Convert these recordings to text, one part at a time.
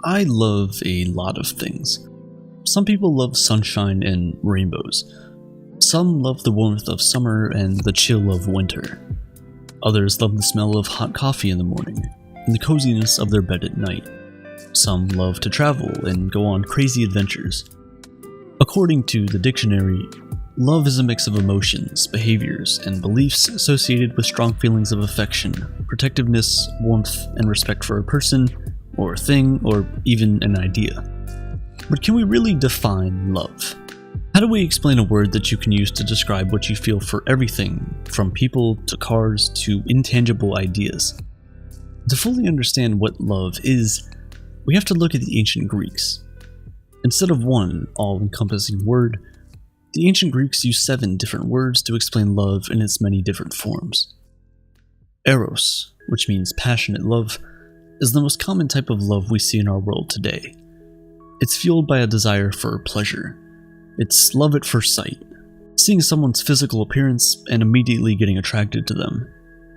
I love a lot of things. Some people love sunshine and rainbows. Some love the warmth of summer and the chill of winter. Others love the smell of hot coffee in the morning and the coziness of their bed at night. Some love to travel and go on crazy adventures. According to the dictionary, love is a mix of emotions, behaviors, and beliefs associated with strong feelings of affection, protectiveness, warmth, and respect for a person, or a thing, or even an idea. But can we really define love? How do we explain a word that you can use to describe what you feel for everything, from people to cars to intangible ideas? To fully understand what love is, we have to look at the ancient Greeks. Instead of one all-encompassing word, the ancient Greeks used 7 different words to explain love in its many different forms. Eros, which means passionate love, is the most common type of love we see in our world today. It's fueled by a desire for pleasure. It's love at first sight, seeing someone's physical appearance and immediately getting attracted to them,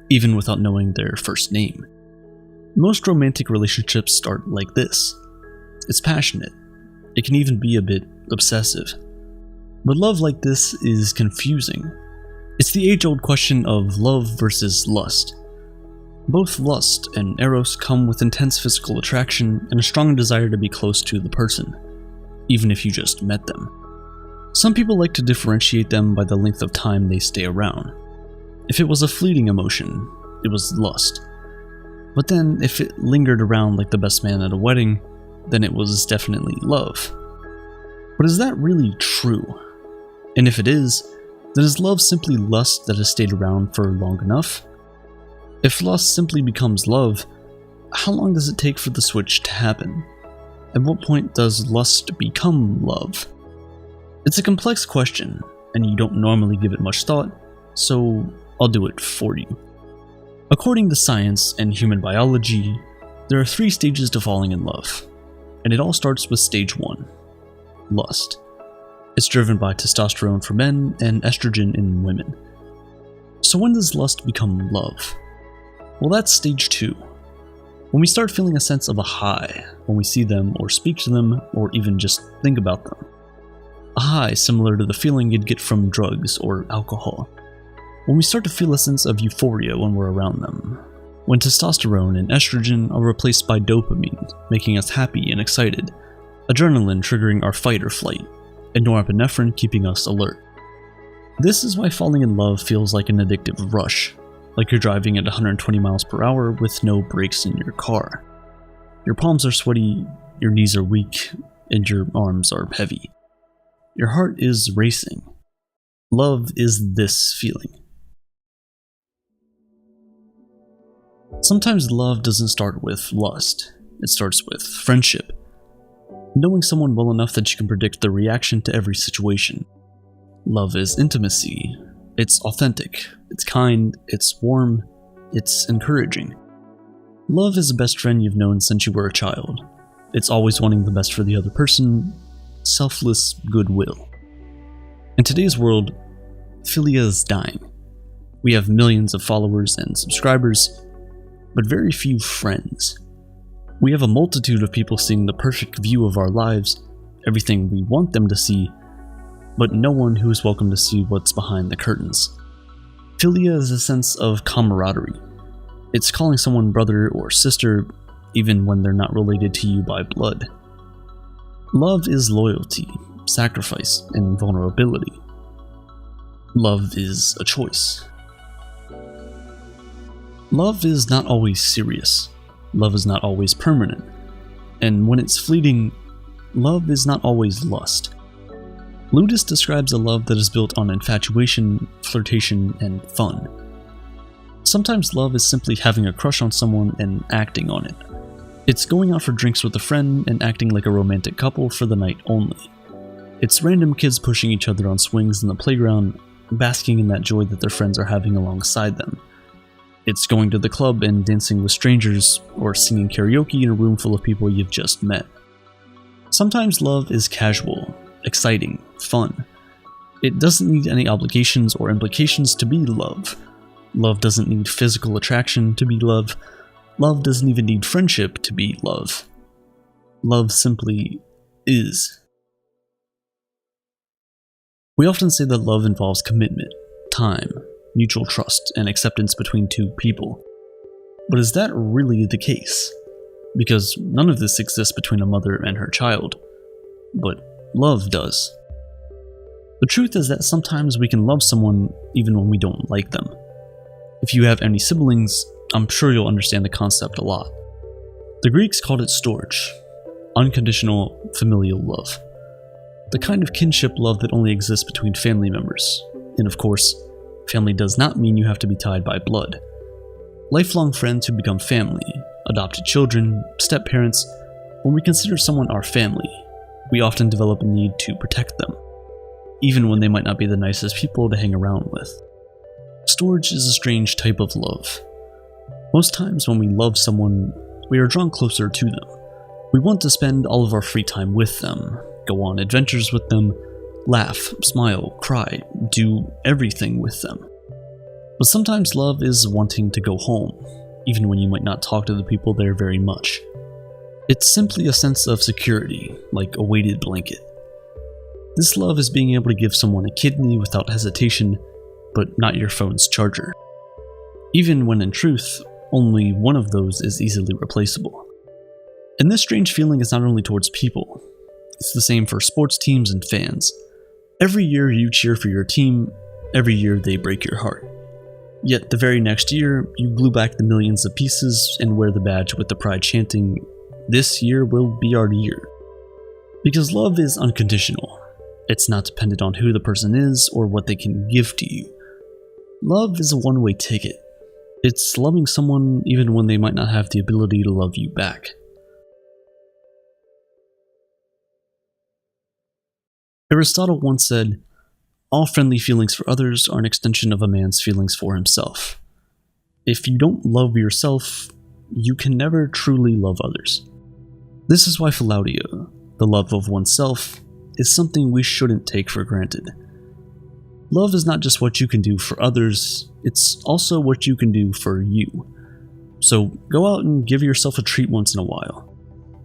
even without knowing their first name. Most romantic relationships start like this. It's passionate. It can even be a bit obsessive. But love like this is confusing. It's the age-old question of love versus lust. Both lust and eros come with intense physical attraction and a strong desire to be close to the person, even if you just met them. Some people like to differentiate them by the length of time they stay around. If it was a fleeting emotion, it was lust. But then, if it lingered around like the best man at a wedding, then it was definitely love. But is that really true? And if it is, then is love simply lust that has stayed around for long enough? If lust simply becomes love, how long does it take for the switch to happen? At what point does lust become love? It's a complex question, and you don't normally give it much thought, so I'll do it for you. According to science and human biology, there are 3 stages to falling in love, and it all starts with stage 1, lust. It's driven by testosterone for men and estrogen in women. So when does lust become love? Well, that's stage 2. When we start feeling a sense of a high when we see them or speak to them or even just think about them. A high similar to the feeling you'd get from drugs or alcohol. When we start to feel a sense of euphoria when we're around them. When testosterone and estrogen are replaced by dopamine, making us happy and excited. Adrenaline triggering our fight or flight, and norepinephrine keeping us alert. This is why falling in love feels like an addictive rush, like you're driving at 120 miles per hour with no brakes in your car. Your palms are sweaty, your knees are weak, and your arms are heavy. Your heart is racing. Love is this feeling. Sometimes love doesn't start with lust, it starts with friendship. Knowing someone well enough that you can predict their reaction to every situation. Love is intimacy. It's authentic. It's kind. It's warm. It's encouraging. Love is the best friend you've known since you were a child. It's always wanting the best for the other person. Selfless goodwill. In today's world, philia is dying. We have millions of followers and subscribers, but very few friends. We have a multitude of people seeing the perfect view of our lives, everything we want them to see, but no one who is welcome to see what's behind the curtains. Philia is a sense of camaraderie. It's calling someone brother or sister, even when they're not related to you by blood. Love is loyalty, sacrifice, and vulnerability. Love is a choice. Love is not always serious. Love is not always permanent. And when it's fleeting, love is not always lust. Ludus describes a love that is built on infatuation, flirtation, and fun. Sometimes love is simply having a crush on someone and acting on it. It's going out for drinks with a friend and acting like a romantic couple for the night only. It's random kids pushing each other on swings in the playground, basking in that joy that their friends are having alongside them. It's going to the club and dancing with strangers, or singing karaoke in a room full of people you've just met. Sometimes love is casual, exciting, fun. It doesn't need any obligations or implications to be love. Love doesn't need physical attraction to be love. Love doesn't even need friendship to be love. Love simply is. We often say that love involves commitment, time, mutual trust, and acceptance between two people. But is that really the case? Because none of this exists between a mother and her child. But love does. The truth is that sometimes we can love someone even when we don't like them. If you have any siblings, I'm sure you'll understand the concept a lot. The Greeks called it storge, unconditional familial love. The kind of kinship love that only exists between family members. And of course, family does not mean you have to be tied by blood. Lifelong friends who become family, adopted children, step-parents, when we consider someone our family, we often develop a need to protect them, even when they might not be the nicest people to hang around with. Storge is a strange type of love. Most times when we love someone, we are drawn closer to them. We want to spend all of our free time with them, go on adventures with them, laugh, smile, cry, do everything with them. But sometimes love is wanting to go home, even when you might not talk to the people there very much. It's simply a sense of security, like a weighted blanket. This love is being able to give someone a kidney without hesitation, but not your phone's charger. Even when in truth, only one of those is easily replaceable. And this strange feeling is not only towards people, it's the same for sports teams and fans. Every year you cheer for your team, every year they break your heart. Yet the very next year, you glue back the millions of pieces and wear the badge with the pride chanting, "This year will be our year." Because love is unconditional. It's not dependent on who the person is or what they can give to you. Love is a one-way ticket. It's loving someone even when they might not have the ability to love you back. Aristotle once said, "All friendly feelings for others are an extension of a man's feelings for himself." If you don't love yourself, you can never truly love others. This is why philautia, the love of oneself, is something we shouldn't take for granted. Love is not just what you can do for others, it's also what you can do for you. So go out and give yourself a treat once in a while.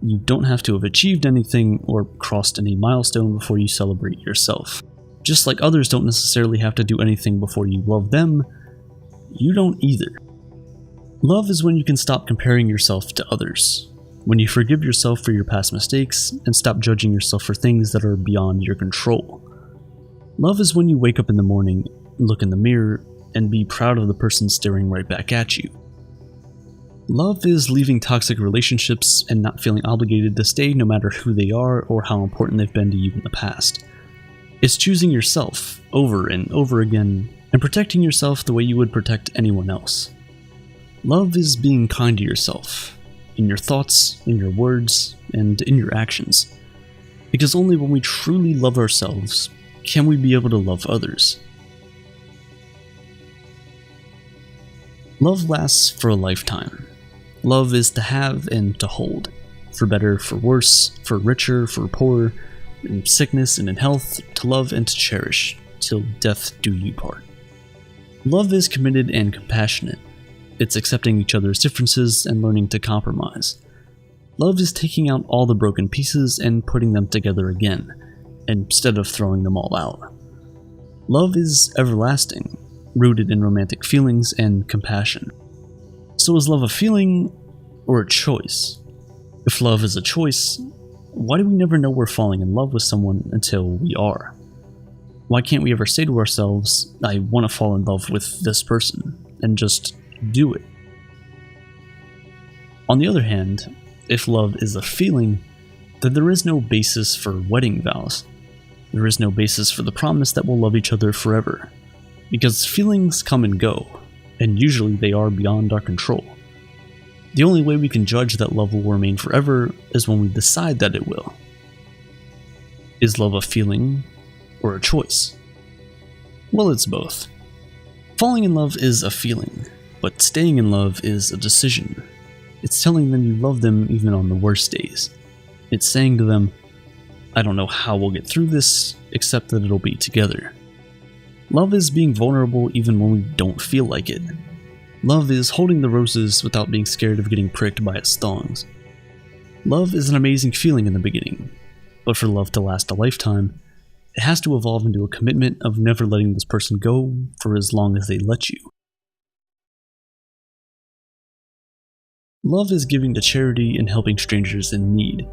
You don't have to have achieved anything or crossed any milestone before you celebrate yourself. Just like others don't necessarily have to do anything before you love them, you don't either. Love is when you can stop comparing yourself to others, when you forgive yourself for your past mistakes and stop judging yourself for things that are beyond your control. Love is when you wake up in the morning, look in the mirror, and be proud of the person staring right back at you. Love is leaving toxic relationships and not feeling obligated to stay no matter who they are or how important they've been to you in the past. It's choosing yourself over and over again and protecting yourself the way you would protect anyone else. Love is being kind to yourself, in your thoughts, in your words, and in your actions. Because only when we truly love ourselves can we be able to love others. Love lasts for a lifetime. Love is to have and to hold, for better, for worse, for richer, for poorer, in sickness and in health, to love and to cherish, till death do you part. Love is committed and compassionate. It's accepting each other's differences and learning to compromise. Love is taking out all the broken pieces and putting them together again, instead of throwing them all out. Love is everlasting, rooted in romantic feelings and compassion. So is love a feeling or a choice? If love is a choice, why do we never know we're falling in love with someone until we are? Why can't we ever say to ourselves, "I want to fall in love with this person," and just do it? On the other hand, if love is a feeling, then there is no basis for wedding vows. There is no basis for the promise that we'll love each other forever. Because feelings come and go, and usually they are beyond our control. The only way we can judge that love will remain forever is when we decide that it will. Is love a feeling or a choice? Well, it's both. Falling in love is a feeling, but staying in love is a decision. It's telling them you love them even on the worst days. It's saying to them, "I don't know how we'll get through this, except that it'll be together." Love is being vulnerable even when we don't feel like it. Love is holding the roses without being scared of getting pricked by its thorns. Love is an amazing feeling in the beginning, but for love to last a lifetime, it has to evolve into a commitment of never letting this person go for as long as they let you. Love is giving to charity and helping strangers in need.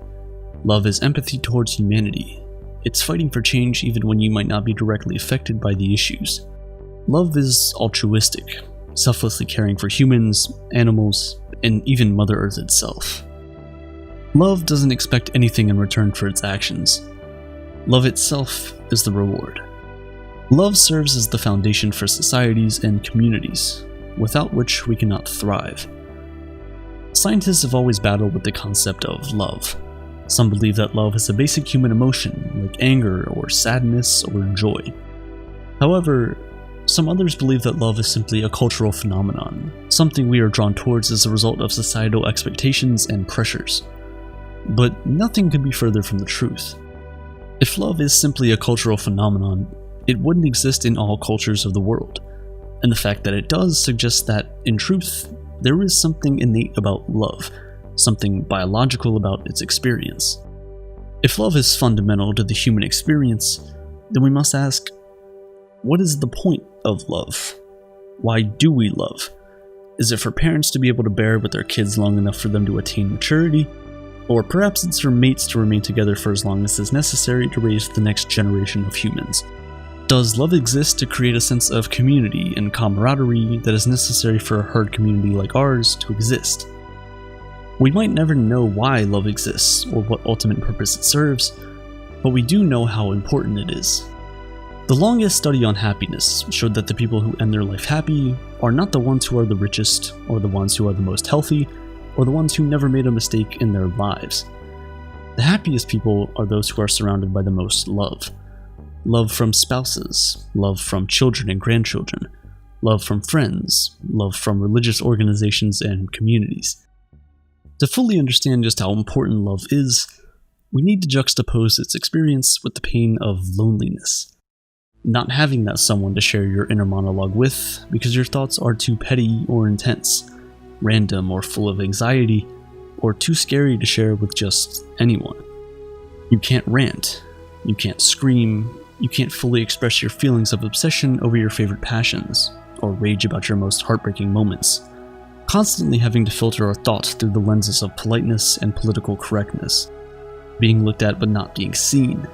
Love is empathy towards humanity. It's fighting for change even when you might not be directly affected by the issues. Love is altruistic, selflessly caring for humans, animals, and even Mother Earth itself. Love doesn't expect anything in return for its actions. Love itself is the reward. Love serves as the foundation for societies and communities, without which we cannot thrive. Scientists have always battled with the concept of love. Some believe that love is a basic human emotion, like anger or sadness or joy. However, some others believe that love is simply a cultural phenomenon, something we are drawn towards as a result of societal expectations and pressures. But nothing could be further from the truth. If love is simply a cultural phenomenon, it wouldn't exist in all cultures of the world, and the fact that it does suggests that, in truth, there is something innate about love, something biological about its experience. If love is fundamental to the human experience, then we must ask, what is the point of love? Why do we love? Is it for parents to be able to bear with their kids long enough for them to attain maturity? Or perhaps it's for mates to remain together for as long as is necessary to raise the next generation of humans. Does love exist to create a sense of community and camaraderie that is necessary for a herd community like ours to exist? We might never know why love exists or what ultimate purpose it serves, but we do know how important it is. The longest study on happiness showed that the people who end their life happy are not the ones who are the richest, or the ones who are the most healthy, or the ones who never made a mistake in their lives. The happiest people are those who are surrounded by the most love. Love from spouses, love from children and grandchildren, love from friends, love from religious organizations and communities. To fully understand just how important love is, we need to juxtapose its experience with the pain of loneliness. Not having that someone to share your inner monologue with because your thoughts are too petty or intense, random or full of anxiety, or too scary to share with just anyone. You can't rant, you can't scream, you can't fully express your feelings of obsession over your favorite passions, or rage about your most heartbreaking moments. Constantly having to filter our thoughts through the lenses of politeness and political correctness. Being looked at but not being seen.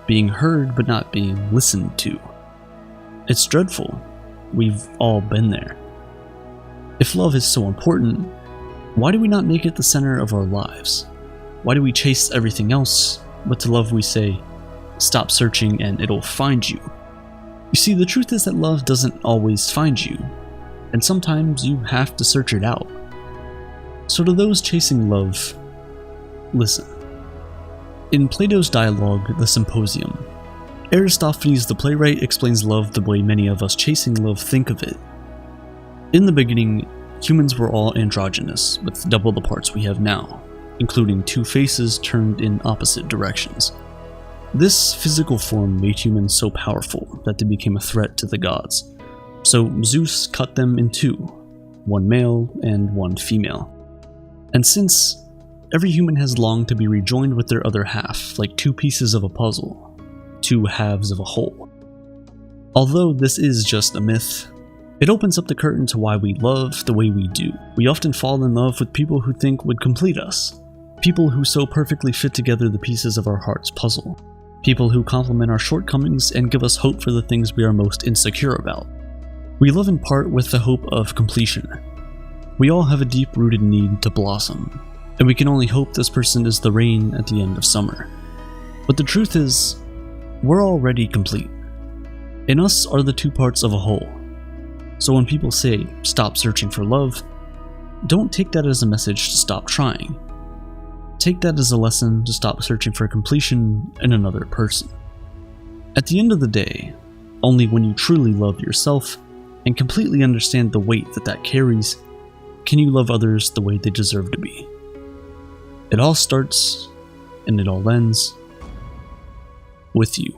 Being heard but not being listened to. It's dreadful. We've all been there. If love is so important, why do we not make it the center of our lives? Why do we chase everything else, but to love we say, stop searching and it'll find you? You see, the truth is that love doesn't always find you, and sometimes you have to search it out. So to those chasing love, listen. In Plato's dialogue, The Symposium, Aristophanes the playwright explains love the way many of us chasing love think of it. In the beginning, humans were all androgynous, with double the parts we have now, including two faces turned in opposite directions. This physical form made humans so powerful that they became a threat to the gods. So Zeus cut them in two, one male and one female. And since every human has longed to be rejoined with their other half, like two pieces of a puzzle, two halves of a whole. Although this is just a myth, it opens up the curtain to why we love the way we do. We often fall in love with people who think would complete us. People who so perfectly fit together the pieces of our heart's puzzle. People who complement our shortcomings and give us hope for the things we are most insecure about. We love in part with the hope of completion. We all have a deep-rooted need to blossom, and we can only hope this person is the rain at the end of summer. But the truth is, we're already complete. In us are the two parts of a whole. So when people say, stop searching for love, don't take that as a message to stop trying. Take that as a lesson to stop searching for completion in another person. At the end of the day, only when you truly love yourself and completely understand the weight that carries, can you love others the way they deserve to be. It all starts, and it all ends, with you.